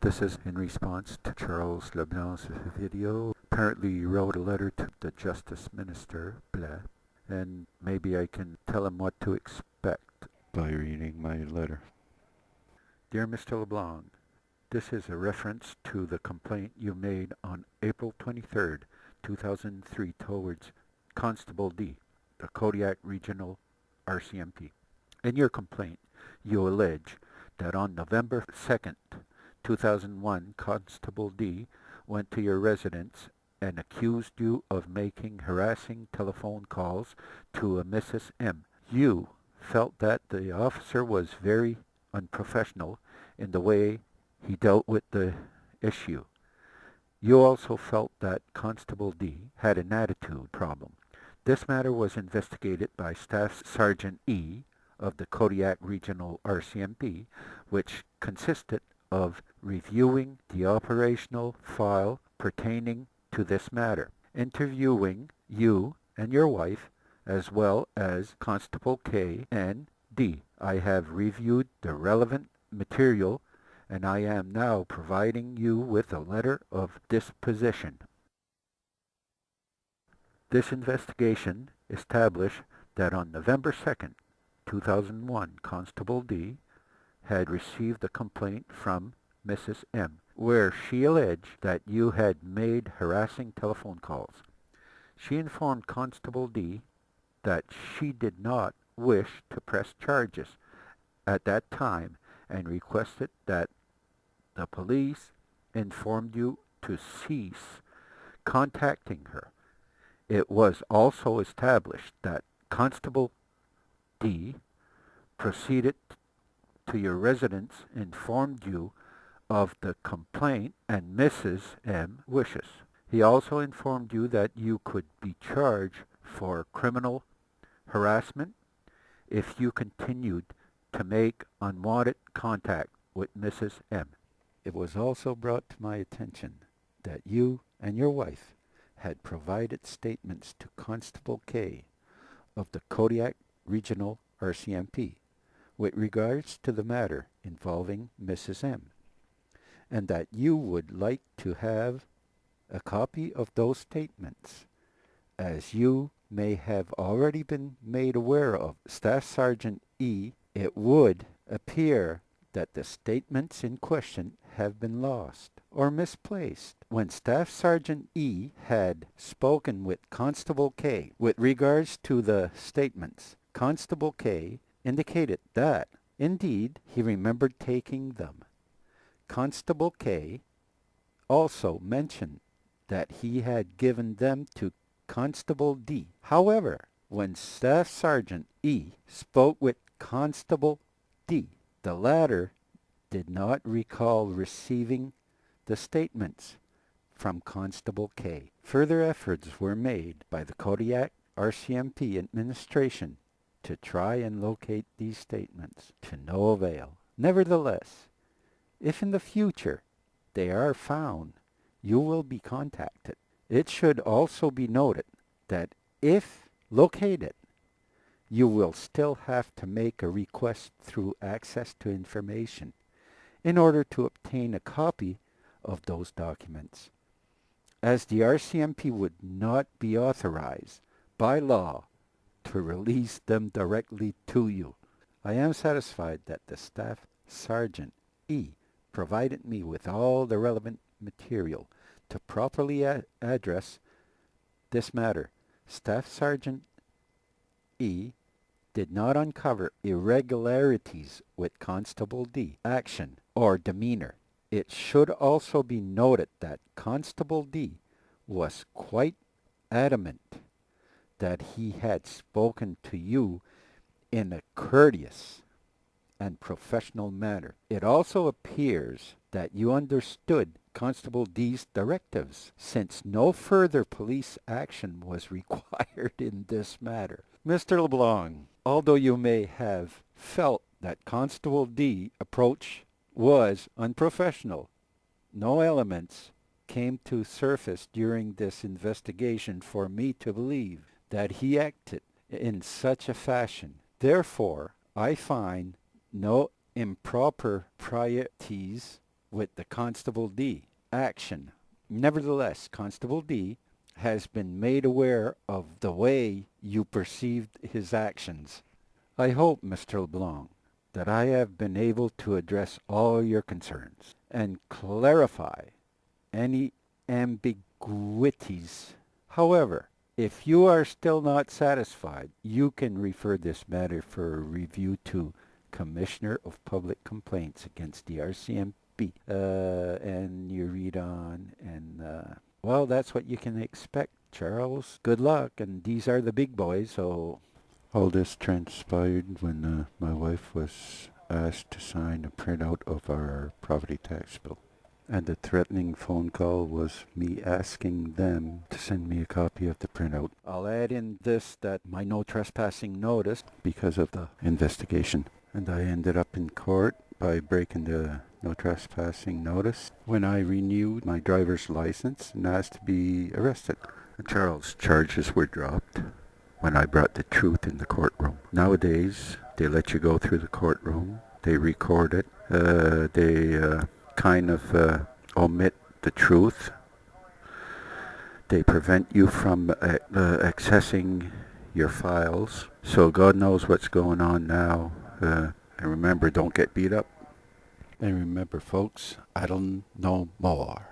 This is in response to Charles Leblanc's video. Apparently he wrote a letter to the Justice Minister, blah, and maybe I can tell him what to expect by reading my letter. Dear Mr. LeBlanc, this is a reference to the complaint you made on April 23rd, 2003 towards Constable D, the Kodiak Regional RCMP. In your complaint, you allege that on November 2nd, 2001, Constable D went to your residence and accused you of making harassing telephone calls to a Mrs. M. You felt that the officer was very unprofessional in the way he dealt with the issue. You also felt that Constable D had an attitude problem. This matter was investigated by Staff Sergeant E of the Kodiak Regional RCMP, which consisted of reviewing the operational file pertaining to this matter, interviewing you and your wife, as well as Constable K and D. I have reviewed the relevant material and I am now providing you with a letter of disposition. This investigation established that on November 2nd, 2001, Constable D had received a complaint from Mrs. M, where she alleged that you had made harassing telephone calls. She informed Constable D that she did not wish to press charges at that time and requested that the police informed you to cease contacting her. It was also established that Constable D proceeded to your residence, informed you of the complaint and Mrs. M wishes. He also informed you that you could be charged for criminal harassment if you continued to make unwanted contact with Mrs. M. It was also brought to my attention that you and your wife had provided statements to Constable K of the Kodiak Regional RCMP with regards to the matter involving Mrs. M, and that you would like to have a copy of those statements, as you may have already been made aware of. Staff Sergeant E, it would appear that the statements in question have been lost or misplaced. When Staff Sergeant E had spoken with Constable K with regards to the statements, Constable K indicated that, indeed, he remembered taking them. Constable K also mentioned that he had given them to Constable D. However, when Staff Sergeant E spoke with Constable D, the latter did not recall receiving the statements from Constable K. Further efforts were made by the Kodiak RCMP administration to try and locate these statements, to no avail. Nevertheless, if in the future they are found, you will be contacted. It should also be noted that if located, you will still have to make a request through Access to Information in order to obtain a copy of those documents, as the RCMP would not be authorized by law to release them directly to you. I am satisfied that the Staff Sergeant E provided me with all the relevant material to properly address this matter. Staff Sergeant E did not uncover irregularities with Constable D action or demeanor. It should also be noted that Constable D was quite adamant that he had spoken to you in a courteous and professional manner. It also appears that you understood Constable D's directives, since no further police action was required in this matter. Mr. LeBlanc, although you may have felt that Constable D approach was unprofessional, no elements came to surface during this investigation for me to believe that he acted in such a fashion. Therefore, I find no improper priorities with the Constable D. Action. Nevertheless, Constable D has been made aware of the way you perceived his actions. I hope, Mr. LeBlanc, that I have been able to address all your concerns and clarify any ambiguities. However, if you are still not satisfied, you can refer this matter for review to Commissioner of Public Complaints against the RCMP. And you read on, and well, that's what you can expect, Charles. Good luck, and these are the big boys, so... All this transpired when my wife was asked to sign a printout of our property tax bill. And the threatening phone call was me asking them to send me a copy of the printout. I'll add in this that my no trespassing notice because of the investigation. And I ended up in court by breaking the no trespassing notice when I renewed my driver's license and asked to be arrested. Charles' charges were dropped when I brought the truth in the courtroom. Nowadays, they let you go through the courtroom. They record it. They kind of omit the truth. They prevent you from accessing your files. So God knows what's going on now. And remember, don't get beat up. And remember, folks, I don't know more.